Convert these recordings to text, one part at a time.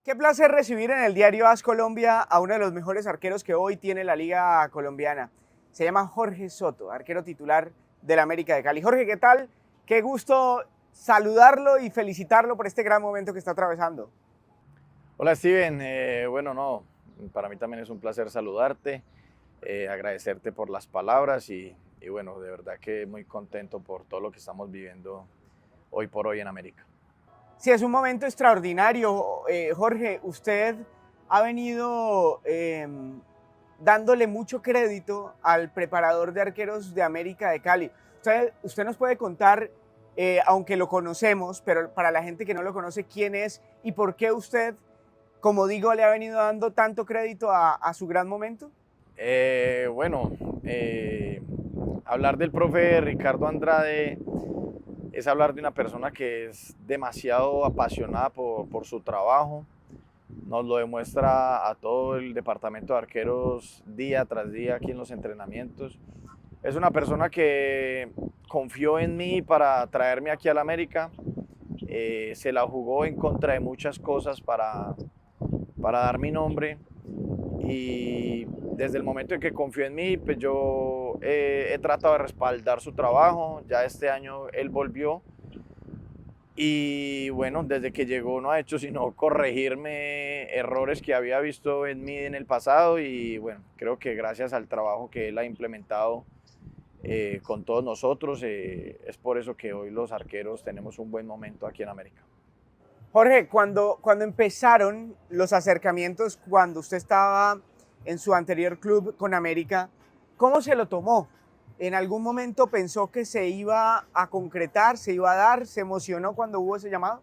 Qué placer recibir en el diario AS Colombia a uno de los mejores arqueros que hoy tiene la liga colombiana. Se llama Jorge Soto, arquero titular del América de Cali. Jorge, ¿qué tal? Qué gusto saludarlo y felicitarlo por este gran momento que está atravesando. Hola Steven, bueno, no, para mí también es un placer saludarte, agradecerte por las palabras y bueno, de verdad que muy contento por todo lo que estamos viviendo hoy por hoy en América. Sí, es un momento extraordinario. Jorge, usted ha venido dándole mucho crédito al preparador de arqueros de América de Cali. Usted nos puede contar, aunque lo conocemos, pero para la gente que no lo conoce, quién es y por qué usted, como digo, le ha venido dando tanto crédito a su gran momento. Bueno, eh, hablar del profe Ricardo Andrade es hablar de una persona que es demasiado apasionada por su trabajo. Nos lo demuestra a todo el departamento de arqueros día tras día aquí en los entrenamientos. Es una persona que confió en mí para traerme aquí a la América. Se la jugó en contra de muchas cosas para dar mi nombre. Y desde el momento en que confió en mí, pues yo he tratado de respaldar su trabajo. Ya este año él volvió y bueno, desde que llegó no ha hecho sino corregirme errores que había visto en mí en el pasado y bueno, creo que gracias al trabajo que él ha implementado con todos nosotros, es por eso que hoy los arqueros tenemos un buen momento aquí en América. Jorge, cuando empezaron los acercamientos, cuando usted estaba en su anterior club con América, ¿cómo se lo tomó? ¿En algún momento pensó que se iba a concretar, se iba a dar, se emocionó cuando hubo ese llamado?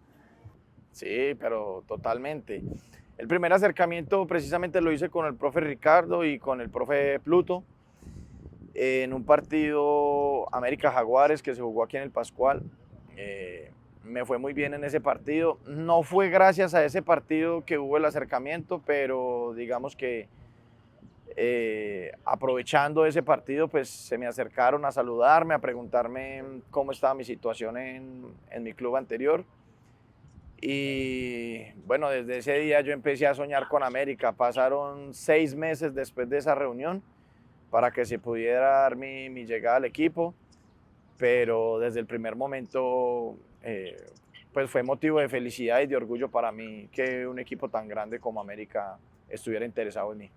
Sí, pero totalmente. El primer acercamiento precisamente lo hice con el profe Ricardo y con el profe Pluto en un partido América Jaguares que se jugó aquí en el Pascual. Me fue muy bien en ese partido. No fue gracias a ese partido que hubo el acercamiento, pero digamos que aprovechando ese partido, pues se me acercaron a saludarme, a preguntarme cómo estaba mi situación en mi club anterior. Y bueno, desde ese día yo empecé a soñar con América. Pasaron 6 meses después de esa reunión para que se pudiera dar mi llegada al equipo, pero desde el primer momento pues fue motivo de felicidad y de orgullo para mí que un equipo tan grande como América estuviera interesado en mí.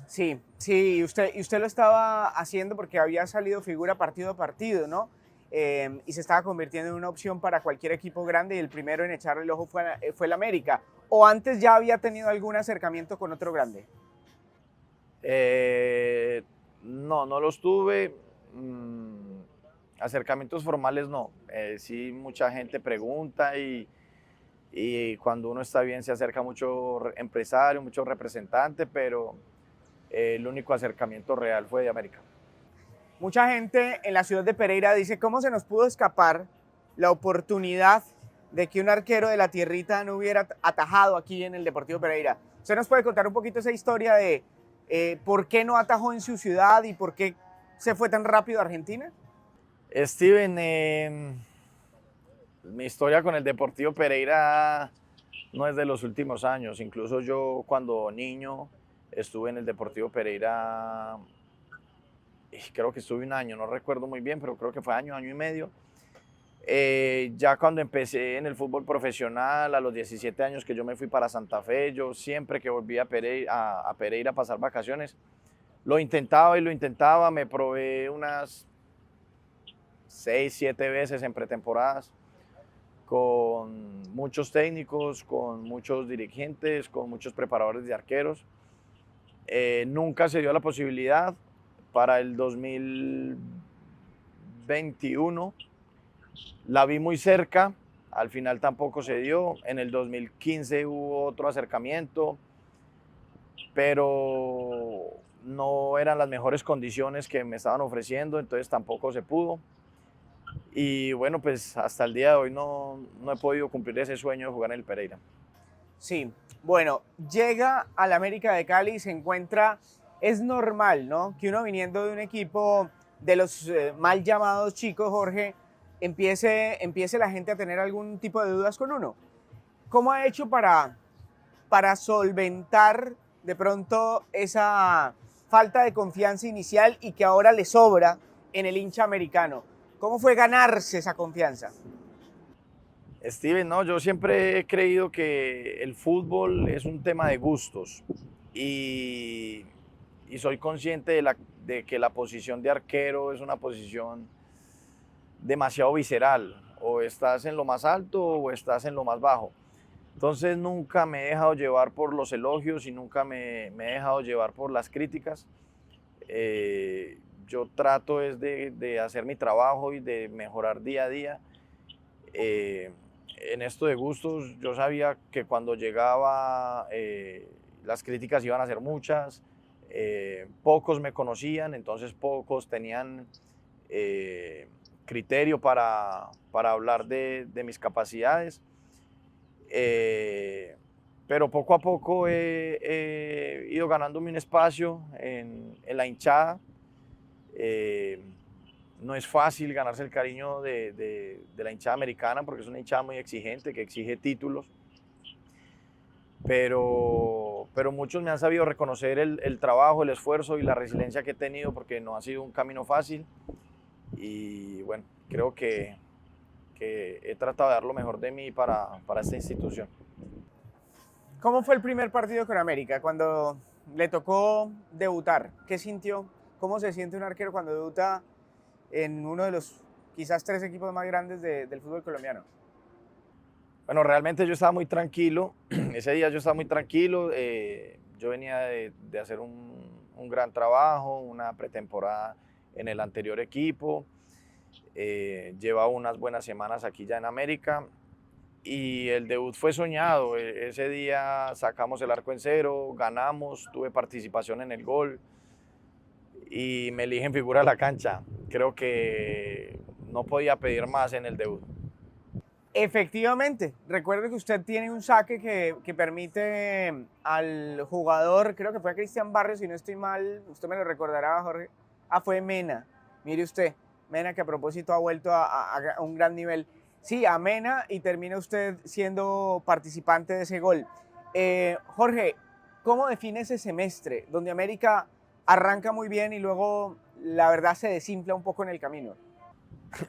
Sí, sí, y usted lo estaba haciendo porque había salido figura partido a partido, ¿no? Y se estaba convirtiendo en una opción para cualquier equipo grande y el primero en echarle el ojo fue el América. ¿O antes ya había tenido algún acercamiento con otro grande? Eh, no, no los tuve. Acercamientos formales no. Sí, mucha gente pregunta y cuando uno está bien se acerca mucho empresario, mucho representante, pero el único acercamiento real fue de América. Mucha gente en la ciudad de Pereira dice, ¿cómo se nos pudo escapar la oportunidad de que un arquero de la tierrita no hubiera atajado aquí en el Deportivo Pereira? ¿Usted nos puede contar un poquito esa historia de por qué no atajó en su ciudad y por qué se fue tan rápido a Argentina? Steven, mi historia con el Deportivo Pereira no es de los últimos años. Incluso yo cuando niño estuve en el Deportivo Pereira, creo que estuve un año, no recuerdo muy bien, pero creo que fue año, año y medio. Ya cuando empecé en el fútbol profesional, a los 17 años que yo me fui para Santa Fe, yo siempre que volvía a Pereira a pasar vacaciones, lo intentaba y lo intentaba, me probé unas 6, 7 veces en pretemporadas con muchos técnicos, con muchos dirigentes, con muchos preparadores de arqueros. Nunca se dio la posibilidad. Para el 2021 la vi muy cerca, al final tampoco se dio. En el 2015 hubo otro acercamiento, pero no eran las mejores condiciones que me estaban ofreciendo, entonces tampoco se pudo. Y bueno, pues hasta el día de hoy no he podido cumplir ese sueño de jugar en el Pereira. Sí, bueno, llega al América de Cali y se encuentra, es normal, ¿no? Que uno viniendo de un equipo de los mal llamados chicos, Jorge, empiece la gente a tener algún tipo de dudas con uno. ¿Cómo ha hecho para para solventar de pronto esa falta de confianza inicial y que ahora le sobra en el hincha americano? ¿Cómo fue ganarse esa confianza? Steven, no, yo siempre he creído que el fútbol es un tema de gustos y, y soy consciente de que la posición de arquero es una posición demasiado visceral. O estás en lo más alto o estás en lo más bajo. Entonces nunca me he dejado llevar por los elogios y nunca me he dejado llevar por las críticas. Yo trato es de hacer mi trabajo y de mejorar día a día. En esto de gustos, yo sabía que cuando llegaba las críticas iban a ser muchas. Pocos me conocían, entonces pocos tenían criterio para hablar de mis capacidades. Pero poco a poco he ido ganándome un espacio en la hinchada. No es fácil ganarse el cariño de la hinchada americana porque es una hinchada muy exigente, que exige títulos. Pero muchos me han sabido reconocer el trabajo, el esfuerzo y la resiliencia que he tenido porque no ha sido un camino fácil. Y bueno, creo que he tratado de dar lo mejor de mí para esta institución. ¿Cómo fue el primer partido con América cuando le tocó debutar? ¿Qué sintió? ¿Cómo se siente un arquero cuando debuta en uno de los quizás 3 equipos más grandes del fútbol colombiano? Bueno, realmente yo estaba muy tranquilo. Ese día yo estaba muy tranquilo. Yo venía de hacer un gran trabajo, una pretemporada en el anterior equipo. Llevaba unas buenas semanas aquí ya en América y el debut fue soñado. Ese día sacamos el arco en cero, ganamos, tuve participación en el gol y me eligen figura de la cancha. Creo que no podía pedir más en el debut. Efectivamente, recuerde que usted tiene un saque que permite al jugador, creo que fue a Cristian Barrios, si no estoy mal, usted me lo recordará, Jorge. Fue Mena, mire usted, Mena que a propósito ha vuelto a un gran nivel. Sí, a Mena y termina usted siendo participante de ese gol. Jorge, ¿cómo define ese semestre donde América arranca muy bien y luego la verdad se desinfla un poco en el camino?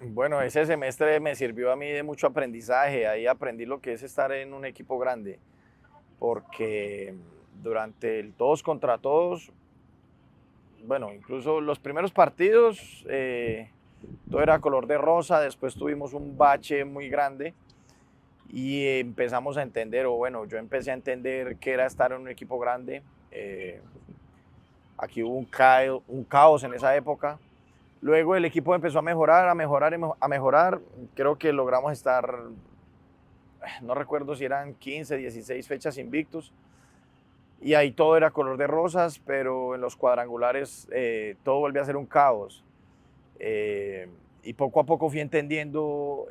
Bueno, ese semestre me sirvió a mí de mucho aprendizaje. Ahí aprendí lo que es estar en un equipo grande, porque durante el todos contra todos, bueno, incluso los primeros partidos, todo era color de rosa. Después tuvimos un bache muy grande y empezamos a entender, o bueno, yo empecé a entender qué era estar en un equipo grande. Aquí hubo un caos en esa época. Luego el equipo empezó a mejorar, a mejorar, a mejorar. Creo que logramos estar, no recuerdo si eran 15, 16 fechas invictos. Y ahí todo era color de rosas, pero en los cuadrangulares todo volvió a ser un caos. Y poco a poco fui entendiendo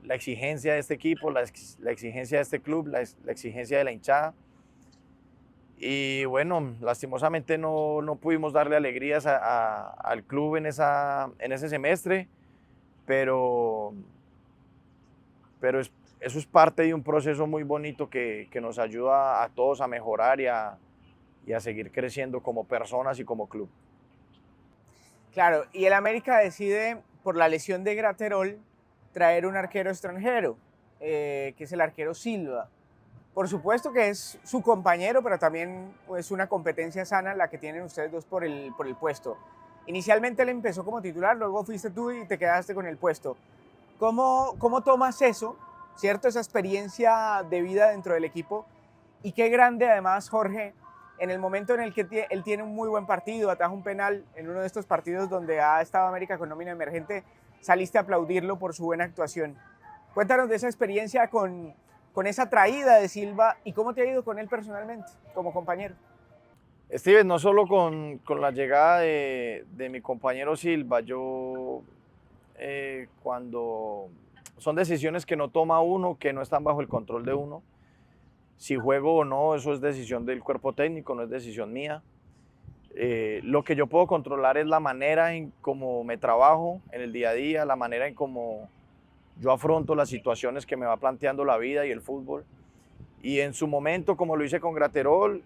la exigencia de este equipo, la exigencia de este club, la exigencia de la hinchada. Y bueno, lastimosamente no pudimos darle alegrías al club en ese semestre, pero eso es parte de un proceso muy bonito que nos ayuda a todos a mejorar y a seguir creciendo como personas y como club. Claro, y el América decide, por la lesión de Graterol, traer un arquero extranjero, que es el arquero Silva. Por supuesto que es su compañero, pero también es una competencia sana la que tienen ustedes dos por el puesto. Inicialmente él empezó como titular, luego fuiste tú y te quedaste con el puesto. ¿Cómo tomas eso, cierto? Esa experiencia de vida dentro del equipo. Y qué grande además, Jorge, en el momento en el que él tiene un muy buen partido, ataja un penal en uno de estos partidos donde ha estado América con nómina emergente, saliste a aplaudirlo por su buena actuación. Cuéntanos de esa experiencia con esa traída de Silva y cómo te ha ido con él personalmente, como compañero. Steven, no solo con la llegada de mi compañero Silva, yo cuando son decisiones que no toma uno, que no están bajo el control de uno, si juego o no, eso es decisión del cuerpo técnico, no es decisión mía. Lo que yo puedo controlar es la manera en cómo me trabajo en el día a día, la manera en cómo yo afronto las situaciones que me va planteando la vida y el fútbol. Y en su momento, como lo hice con Graterol,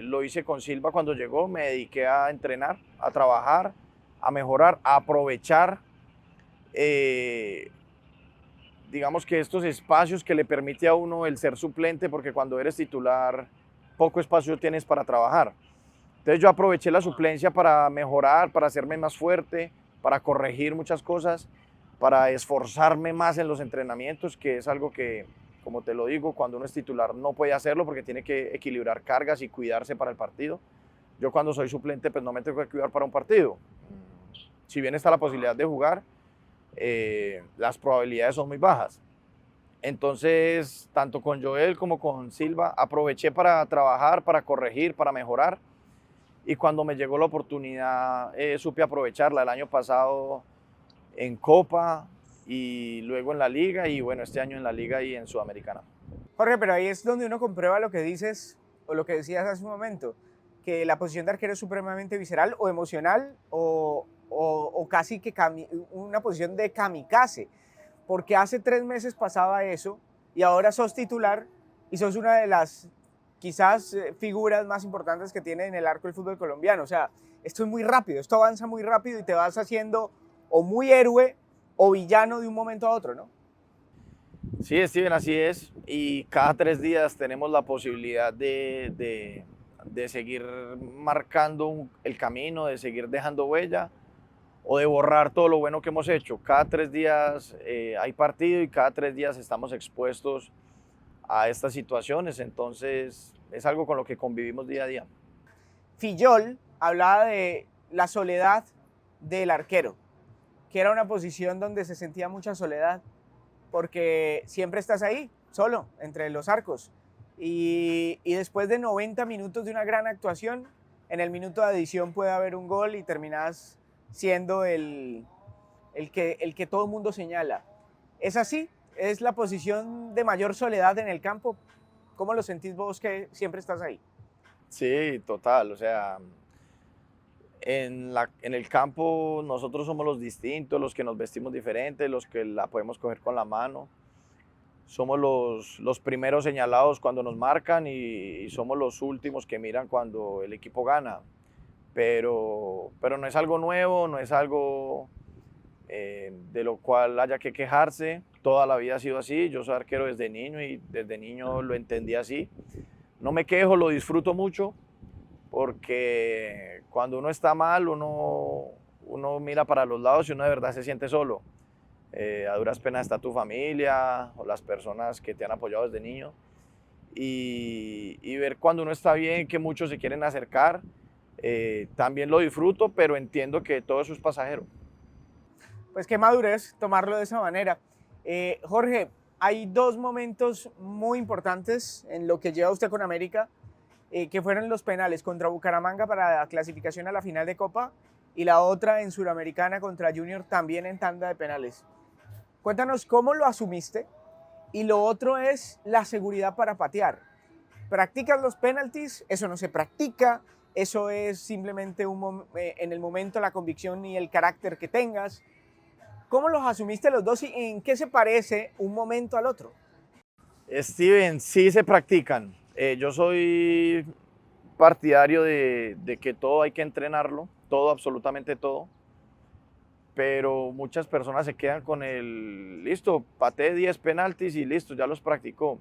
lo hice con Silva cuando llegó, me dediqué a entrenar, a trabajar, a mejorar, a aprovechar, digamos que estos espacios que le permite a uno el ser suplente, porque cuando eres titular, poco espacio tienes para trabajar. Entonces yo aproveché la suplencia para mejorar, para hacerme más fuerte, para corregir muchas cosas, para esforzarme más en los entrenamientos, que es algo que, como te lo digo, cuando uno es titular no puede hacerlo porque tiene que equilibrar cargas y cuidarse para el partido. Yo cuando soy suplente pues no me tengo que cuidar para un partido. Si bien está la posibilidad de jugar, las probabilidades son muy bajas. Entonces, tanto con Joel como con Silva, aproveché para trabajar, para corregir, para mejorar. Y cuando me llegó la oportunidad, supe aprovecharla. El año pasado en Copa y luego en la Liga y bueno, este año en la Liga y en Sudamericana. Jorge, pero ahí es donde uno comprueba lo que dices o lo que decías hace un momento, que la posición de arquero es supremamente visceral o emocional o casi que una posición de kamikaze, porque hace 3 meses pasaba eso y ahora sos titular y sos una de las quizás figuras más importantes que tiene en el arco del fútbol colombiano. O sea, esto es muy rápido, esto avanza muy rápido y te vas haciendo o muy héroe o villano de un momento a otro, ¿no? Sí, Steven, así es. Y cada 3 días tenemos la posibilidad de seguir marcando el camino, de seguir dejando huella o de borrar todo lo bueno que hemos hecho. Cada 3 días hay partido y cada 3 días estamos expuestos a estas situaciones. Entonces es algo con lo que convivimos día a día. Fillol hablaba de la soledad del arquero, que era una posición donde se sentía mucha soledad, porque siempre estás ahí, solo, entre los arcos. Y después de 90 minutos de una gran actuación, en el minuto de adición puede haber un gol y terminas siendo el que todo el mundo señala. ¿Es así? ¿Es la posición de mayor soledad en el campo? ¿Cómo lo sentís vos que siempre estás ahí? Sí, total. O sea, en el campo nosotros somos los distintos, los que nos vestimos diferentes, los que la podemos coger con la mano. Somos los primeros señalados cuando nos marcan y somos los últimos que miran cuando el equipo gana. Pero no es algo nuevo, no es algo de lo cual haya que quejarse. Toda la vida ha sido así. Yo soy arquero desde niño y desde niño lo entendí así. No me quejo, lo disfruto mucho porque cuando uno está mal, uno mira para los lados y uno de verdad se siente solo. A duras penas está tu familia o las personas que te han apoyado desde niño. Y ver cuando uno está bien, que muchos se quieren acercar, también lo disfruto, pero entiendo que todo eso es pasajero. Pues qué madurez tomarlo de esa manera. Jorge, hay dos momentos muy importantes en lo que lleva usted con América, que fueron los penales contra Bucaramanga para la clasificación a la final de Copa y la otra en Suramericana contra Junior también en tanda de penales. Cuéntanos cómo lo asumiste y lo otro es la seguridad para patear. ¿Practicas los penaltis? ¿Eso no se practica? ¿Eso es simplemente en el momento la convicción y el carácter que tengas? ¿Cómo los asumiste los dos y en qué se parece un momento al otro? Steven, sí se practican. Yo soy partidario de que todo hay que entrenarlo, todo, absolutamente todo. Pero muchas personas se quedan con listo, pateé 10 penaltis y listo, ya los practicó.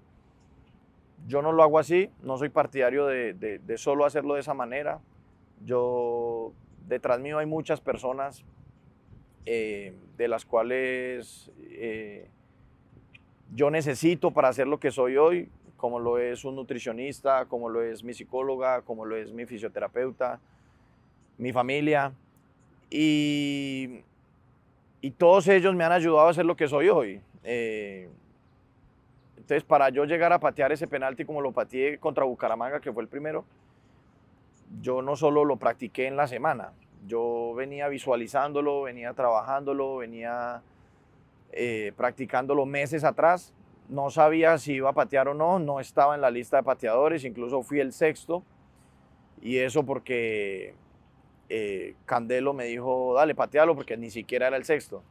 Yo no lo hago así, no soy partidario de solo hacerlo de esa manera. Detrás mío hay muchas personas de las cuales yo necesito para hacer lo que soy hoy, como lo es un nutricionista, como lo es mi psicóloga, como lo es mi fisioterapeuta, mi familia. Y todos ellos me han ayudado a ser lo que soy hoy. Entonces, para yo llegar a patear ese penalti como lo pateé contra Bucaramanga, que fue el primero, yo no solo lo practiqué en la semana, yo venía visualizándolo, venía trabajándolo, venía practicándolo meses atrás. No sabía si iba a patear o no, no estaba en la lista de pateadores, incluso fui el sexto. Y eso porque Candelo me dijo, dale, patealo, porque ni siquiera era el sexto.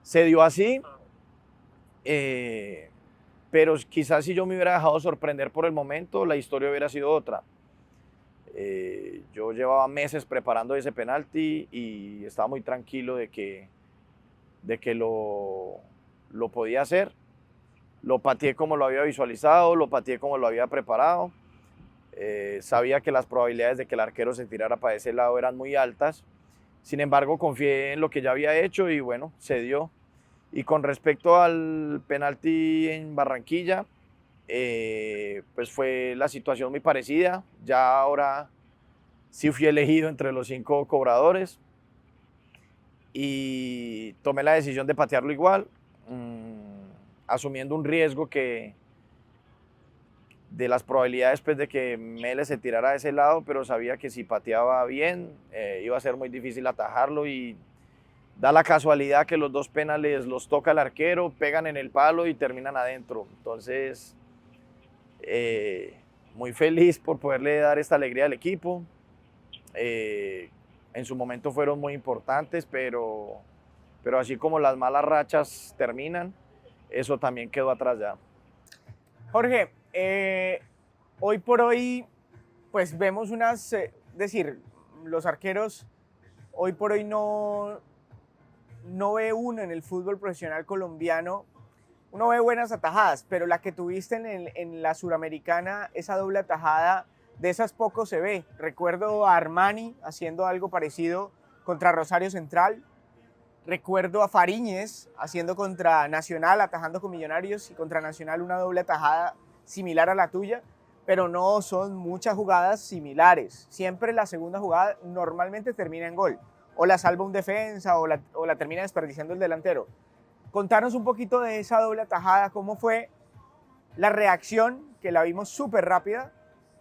Se dio así, pero quizás si yo me hubiera dejado sorprender por el momento, la historia hubiera sido otra. Yo llevaba meses preparando ese penalti y estaba muy tranquilo de que lo podía hacer. Lo pateé como lo había visualizado, lo pateé como lo había preparado. Sabía que las probabilidades de que el arquero se tirara para ese lado eran muy altas. Sin embargo, confié en lo que ya había hecho y bueno, se dio. Y con respecto al penalti en Barranquilla, pues fue la situación muy parecida. Ya ahora sí fui elegido entre los 5 cobradores y tomé la decisión de patearlo igual, asumiendo un riesgo de las probabilidades pues, de que Mele se tirara a ese lado, pero sabía que si pateaba bien iba a ser muy difícil atajarlo y da la casualidad que los 2 penales los toca el arquero, pegan en el palo y terminan adentro. Entonces, muy feliz por poderle dar esta alegría al equipo. En su momento fueron muy importantes, pero así como las malas rachas terminan, eso también quedó atrás ya. Jorge, hoy por hoy, pues vemos es decir, los arqueros hoy por hoy no ve uno en el fútbol profesional colombiano, uno ve buenas atajadas, pero la que tuviste en la Suramericana, esa doble atajada, de esas poco se ve. Recuerdo a Armani haciendo algo parecido contra Rosario Central, recuerdo a Fariñez haciendo contra Nacional, atajando con Millonarios, y contra Nacional una doble atajada similar a la tuya, pero no son muchas jugadas similares. Siempre la segunda jugada normalmente termina en gol, o la salva un defensa, o la termina desperdiciando el delantero. Contanos un poquito de esa doble atajada, cómo fue la reacción, que la vimos súper rápida,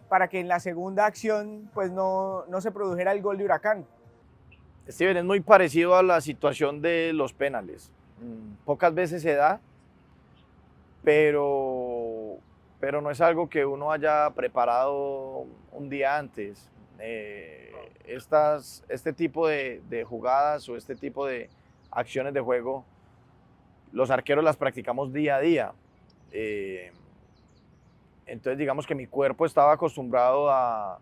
para que en la segunda acción pues no se produjera el gol de Huracán. Steven, es muy parecido a la situación de los penales. Pocas veces se da, pero no es algo que uno haya preparado un día antes. Este tipo de jugadas o este tipo de acciones de juego, los arqueros las practicamos día a día. Entonces digamos que mi cuerpo estaba acostumbrado a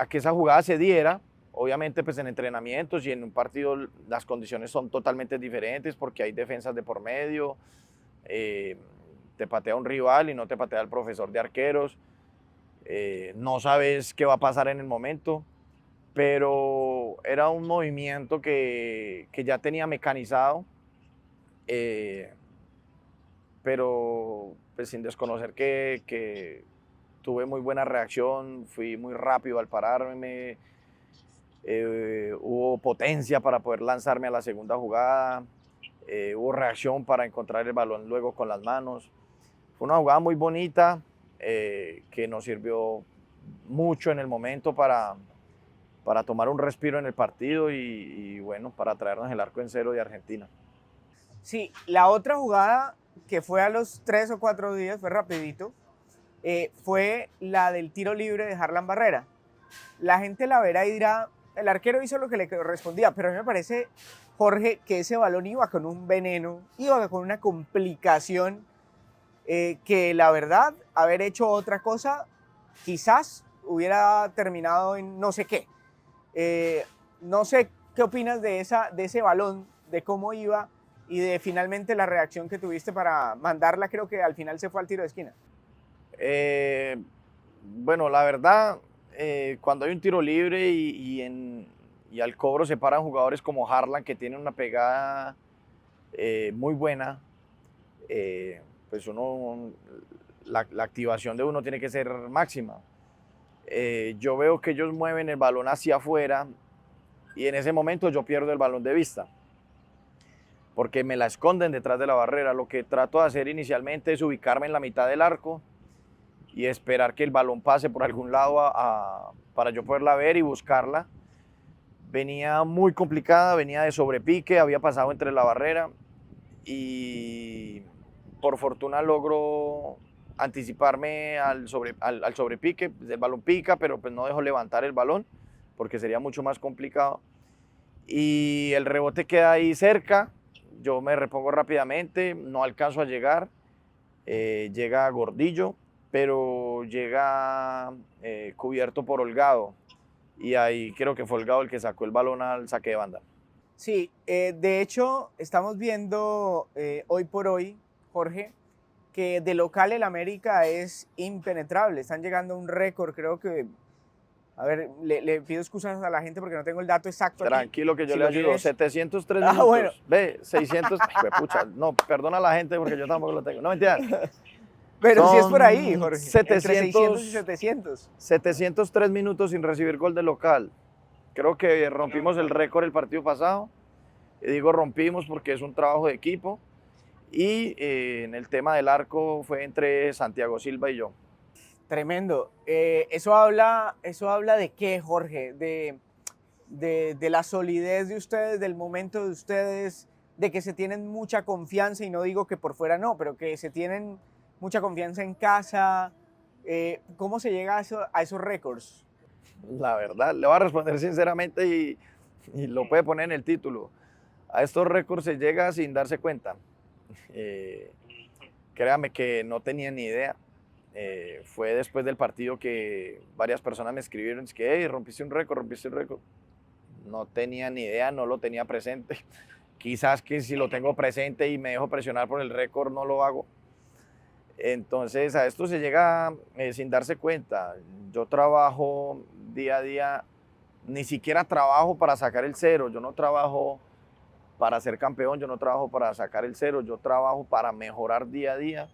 que esa jugada se diera. Obviamente pues en entrenamientos y en un partido las condiciones son totalmente diferentes porque hay defensas de por medio, te patea un rival y no te patea el profesor de arqueros, no sabes qué va a pasar en el momento, pero era un movimiento que ya tenía mecanizado, pero pues sin desconocer que tuve muy buena reacción, fui muy rápido al pararme, hubo potencia para poder lanzarme a la segunda jugada, hubo reacción para encontrar el balón luego con las manos. Fue una jugada muy bonita que nos sirvió mucho en el momento para tomar un respiro en el partido y bueno, para traernos el arco en cero de Argentina. Sí, la otra jugada que fue a los 3 o 4 días, fue rapidito, fue la del tiro libre de Harlan Barrera. La gente la verá y dirá, el arquero hizo lo que le correspondía, pero a mí me parece, Jorge, que ese balón iba con un veneno, iba con una complicación que la verdad, haber hecho otra cosa, quizás hubiera terminado en no sé qué. No sé qué opinas de ese balón, de cómo iba y de finalmente la reacción que tuviste para mandarla. Creo que al final se fue al tiro de esquina. Bueno, la verdad, cuando hay un tiro libre y al cobro se paran jugadores como Harlan, que tienen una pegada muy buena, pues la activación de uno tiene que ser máxima. Yo veo que ellos mueven el balón hacia afuera y en ese momento yo pierdo el balón de vista porque me la esconden detrás de la barrera. Lo que trato de hacer inicialmente es ubicarme en la mitad del arco y esperar que el balón pase por algún lado para yo poderla ver y buscarla. Venía muy complicada, venía de sobrepique, había pasado entre la barrera y por fortuna logro anticiparme al sobrepique. El balón pica, pero pues no dejo levantar el balón porque sería mucho más complicado. Y el rebote queda ahí cerca, yo me repongo rápidamente, no alcanzo a llegar llega Gordillo, pero llega cubierto por Holgado. Y ahí creo que fue Holgado el que sacó el balón al saque de banda. Sí, de hecho, estamos viendo hoy por hoy, Jorge, que de local el América es impenetrable. Están llegando a un récord, creo que. A ver, le pido excusas a la gente porque no tengo el dato exacto. Tranquilo aquí. que yo Si le lo ayudo. tienes... 703 minutos. Bueno. Ve, 600. Ay, pucha, no, perdona a la gente porque yo tampoco lo tengo. No, mentira. Pero sí es por ahí, Jorge. 700, entre 600 y 700. 703 minutos sin recibir gol de local. Creo que rompimos el récord el partido pasado. Y digo rompimos porque es un trabajo de equipo. Y en el tema del arco fue entre Santiago Silva y yo. Tremendo. Eso habla de qué, Jorge, de la solidez de ustedes, del momento de ustedes, de que se tienen mucha confianza, y no digo que por fuera no, pero que se tienen mucha confianza en casa. ¿Cómo se llega a esos récords? La verdad, le voy a responder sinceramente y lo puede poner en el título. A estos récords se llega sin darse cuenta. Créame que no tenía ni idea. Fue después del partido que varias personas me escribieron, es que hey, rompiste un récord. No tenía ni idea, no lo tenía presente. Quizás que si lo tengo presente y me dejo presionar por el récord, no lo hago. Entonces a esto se llega sin darse cuenta. Yo trabajo día a día, ni siquiera trabajo para sacar el cero. Yo no trabajo para ser campeón, yo no trabajo para sacar el cero. Yo trabajo para mejorar día a día.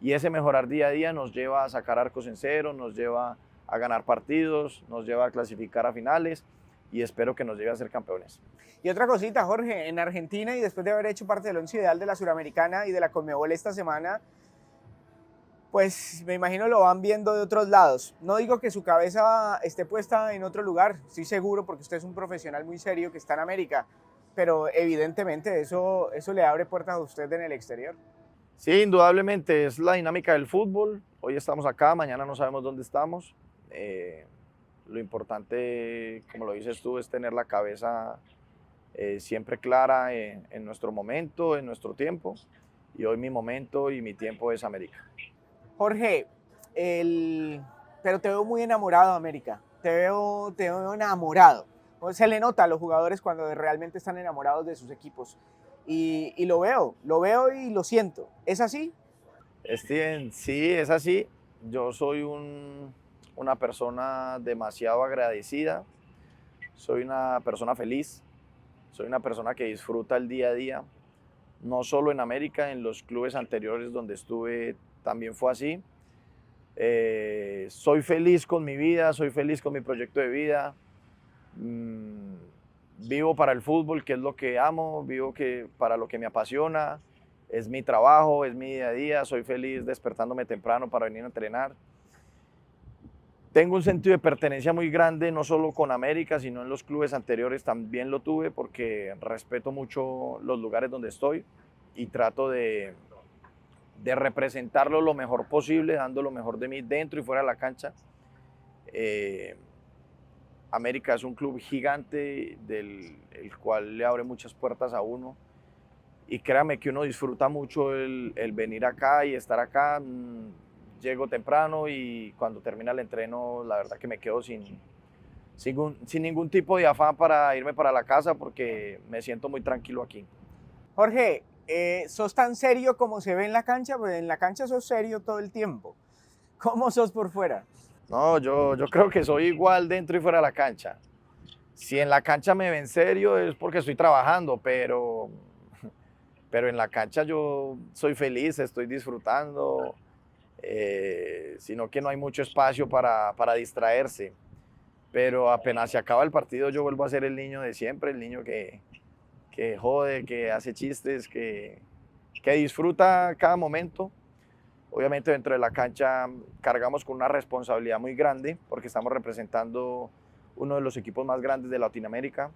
Y ese mejorar día a día nos lleva a sacar arcos en cero, nos lleva a ganar partidos, nos lleva a clasificar a finales y espero que nos lleve a ser campeones. Y otra cosita, Jorge, en Argentina y después de haber hecho parte del once ideal de la Suramericana y de la Conmebol esta semana, pues me imagino lo van viendo de otros lados. No digo que su cabeza esté puesta en otro lugar, estoy seguro porque usted es un profesional muy serio que está en América, pero evidentemente eso le abre puertas a usted en el exterior. Sí, indudablemente es la dinámica del fútbol. Hoy estamos acá, mañana no sabemos dónde estamos. Lo importante, como lo dices tú, es tener la cabeza siempre clara en nuestro momento, en nuestro tiempo. Y hoy mi momento y mi tiempo es América. Jorge, pero te veo muy enamorado de América. Te veo enamorado. Se le nota a los jugadores cuando realmente están enamorados de sus equipos. Y lo veo y lo siento. ¿Es así? Steven, sí, es así. Yo soy una persona demasiado agradecida. Soy una persona feliz. Soy una persona que disfruta el día a día. No solo en América, en los clubes anteriores donde estuve también fue así. Soy feliz con mi vida, soy feliz con mi proyecto de vida. Vivo para el fútbol, que es lo que amo, vivo para lo que me apasiona, es mi trabajo, es mi día a día, soy feliz despertándome temprano para venir a entrenar. Tengo un sentido de pertenencia muy grande, no solo con América, sino en los clubes anteriores también lo tuve, porque respeto mucho los lugares donde estoy y trato de representarlo lo mejor posible, dando lo mejor de mí dentro y fuera de la cancha. América es un club gigante el cual le abre muchas puertas a uno y créame que uno disfruta mucho el venir acá y estar acá. Llego temprano y cuando termina el entreno la verdad que me quedo sin ningún tipo de afán para irme para la casa porque me siento muy tranquilo aquí. Jorge, ¿sos tan serio como se ve en la cancha? Pues en la cancha sos serio todo el tiempo. ¿Cómo sos por fuera? No, yo creo que soy igual dentro y fuera de la cancha. Si en la cancha me ven serio es porque estoy trabajando, pero en la cancha yo soy feliz, estoy disfrutando, sino que no hay mucho espacio para distraerse. Pero apenas se acaba el partido yo vuelvo a ser el niño de siempre, el niño que jode, que hace chistes, que disfruta cada momento. Obviamente dentro de la cancha cargamos con una responsabilidad muy grande porque estamos representando uno de los equipos más grandes de Latinoamérica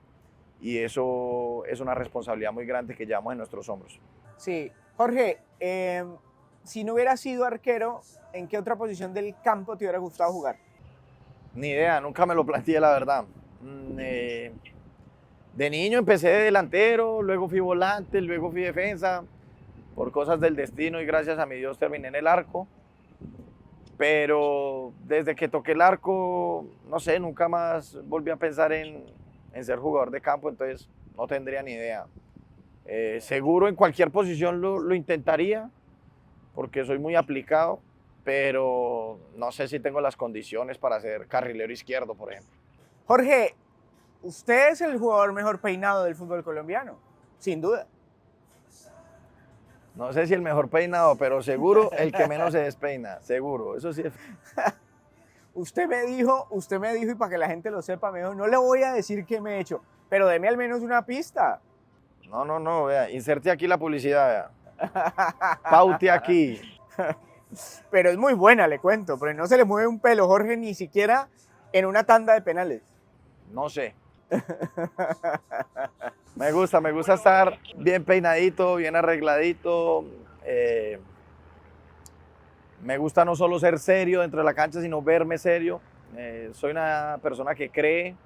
y eso es una responsabilidad muy grande que llevamos en nuestros hombros. Sí. Jorge, si no hubieras sido arquero, ¿en qué otra posición del campo te hubiera gustado jugar? Ni idea, nunca me lo planteé la verdad. De niño empecé de delantero, luego fui volante, luego fui defensa. Por cosas del destino y gracias a mi Dios terminé en el arco. Pero desde que toqué el arco, no sé, nunca más volví a pensar en ser jugador de campo, entonces no tendría ni idea. Seguro en cualquier posición lo intentaría, porque soy muy aplicado, pero no sé si tengo las condiciones para ser carrilero izquierdo, por ejemplo. Jorge, usted es el jugador mejor peinado del fútbol colombiano, sin duda. No sé si el mejor peinado, pero seguro el que menos se despeina, seguro, eso sí es. Usted me dijo, y para que la gente lo sepa, me dijo, no le voy a decir qué me he hecho, pero deme al menos una pista. No, vea, inserte aquí la publicidad, vea. Paute aquí. Pero es muy buena, le cuento, porque no se le mueve un pelo, Jorge, ni siquiera en una tanda de penales. No sé. Me gusta estar bien peinadito, bien arregladito. Me gusta no solo ser serio dentro de la cancha, sino verme serio. Soy una persona que cree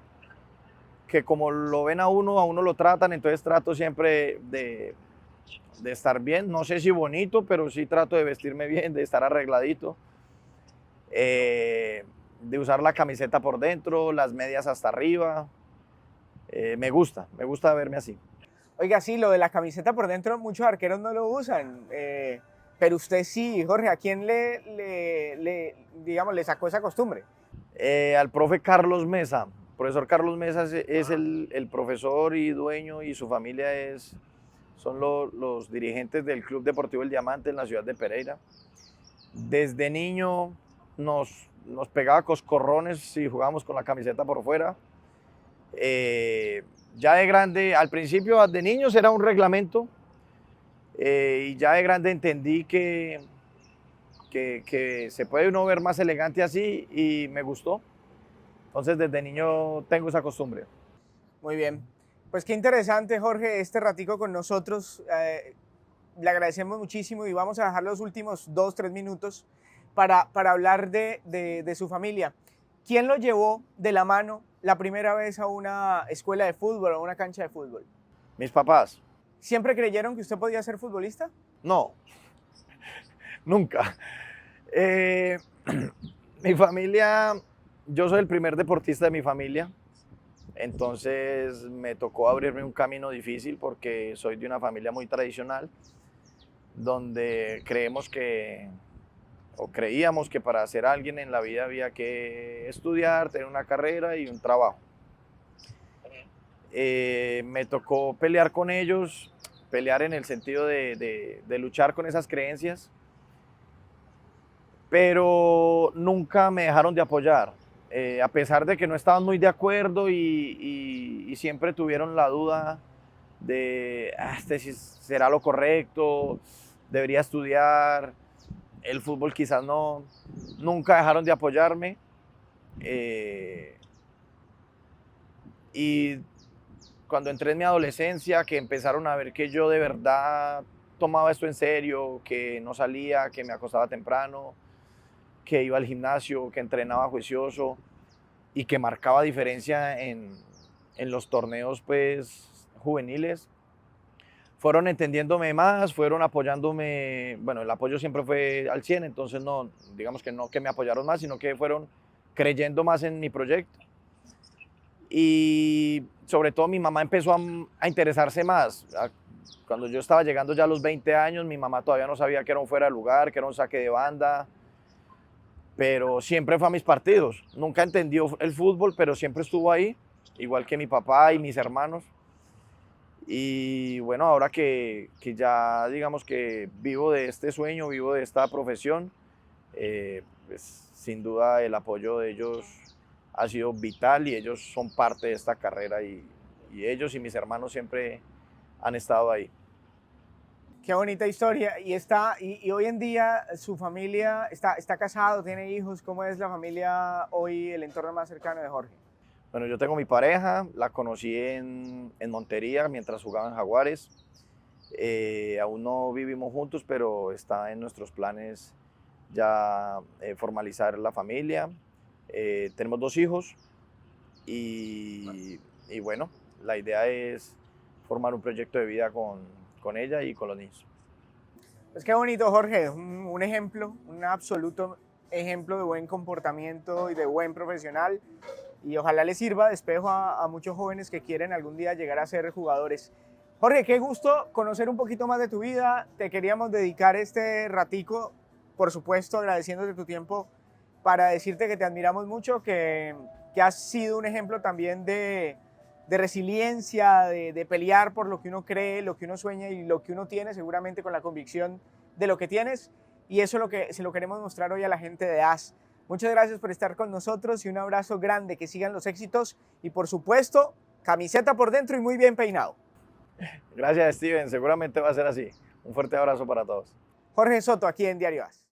que como lo ven a uno lo tratan, entonces trato siempre de estar bien. No sé si bonito, pero sí trato de vestirme bien, de estar arregladito. De usar la camiseta por dentro, las medias hasta arriba. Me gusta verme así. Oiga, sí, lo de la camiseta por dentro, muchos arqueros no lo usan, pero usted sí, Jorge, ¿a quién digamos, le sacó esa costumbre? Al profe Carlos Mesa. El profesor Carlos Mesa es el profesor y dueño y su familia son los dirigentes del Club Deportivo El Diamante en la ciudad de Pereira. Desde niño nos pegaba coscorrones si jugábamos con la camiseta por fuera. Ya de grande, al principio de niños era un reglamento y ya de grande entendí que se puede uno ver más elegante así y me gustó. Entonces desde niño tengo esa costumbre. Muy bien. Pues qué interesante, Jorge, este ratico con nosotros. Le agradecemos muchísimo y vamos a dejar los últimos 2-3 minutos para hablar de su familia. ¿Quién lo llevó de la mano la primera vez a una escuela de fútbol, a una cancha de fútbol? Mis papás. ¿Siempre creyeron que usted podía ser futbolista? No, nunca. Mi familia, yo soy el primer deportista de mi familia, entonces me tocó abrirme un camino difícil porque soy de una familia muy tradicional, donde creíamos que para ser alguien en la vida había que estudiar, tener una carrera y un trabajo. Me tocó pelear con ellos, pelear en el sentido de luchar con esas creencias, pero nunca me dejaron de apoyar, a pesar de que no estaban muy de acuerdo y siempre tuvieron la duda de, si será lo correcto, debería estudiar, el fútbol quizás no, nunca dejaron de apoyarme. Y cuando entré en mi adolescencia, que empezaron a ver que yo de verdad tomaba esto en serio, que no salía, que me acostaba temprano, que iba al gimnasio, que entrenaba juicioso y que marcaba diferencia en los torneos pues, juveniles, fueron entendiéndome más, fueron apoyándome. Bueno, el apoyo siempre fue al 100, entonces no, digamos que no que me apoyaron más, sino que fueron creyendo más en mi proyecto. Y sobre todo mi mamá empezó a interesarse más. Cuando yo estaba llegando ya a los 20 años, mi mamá todavía no sabía que era un fuera de lugar, que era un saque de banda, pero siempre fue a mis partidos. Nunca entendió el fútbol, pero siempre estuvo ahí, igual que mi papá y mis hermanos. Y bueno, ahora que ya digamos que vivo de este sueño, vivo de esta profesión, pues sin duda el apoyo de ellos ha sido vital y ellos son parte de esta carrera y ellos y mis hermanos siempre han estado ahí. Qué bonita historia. Y hoy en día su familia está casado, tiene hijos. ¿Cómo es la familia hoy, el entorno más cercano de Jorge? Bueno, yo tengo mi pareja, la conocí en Montería mientras jugaba en Jaguares. Aún no vivimos juntos, pero está en nuestros planes ya formalizar la familia. Tenemos 2 hijos y bueno, la idea es formar un proyecto de vida con ella y con los niños. Pues qué bonito, Jorge, un ejemplo, un absoluto ejemplo de buen comportamiento y de buen profesional. Y ojalá le sirva de espejo a muchos jóvenes que quieren algún día llegar a ser jugadores. Jorge, qué gusto conocer un poquito más de tu vida. Te queríamos dedicar este ratico, por supuesto, agradeciéndote tu tiempo para decirte que te admiramos mucho, que has sido un ejemplo también de resiliencia, de pelear por lo que uno cree, lo que uno sueña y lo que uno tiene, seguramente con la convicción de lo que tienes. Y eso es lo que se lo queremos mostrar hoy a la gente de AS. Muchas gracias por estar con nosotros y un abrazo grande, que sigan los éxitos y por supuesto, camiseta por dentro y muy bien peinado. Gracias, Steven. Seguramente va a ser así. Un fuerte abrazo para todos. Jorge Soto, aquí en Diario AS.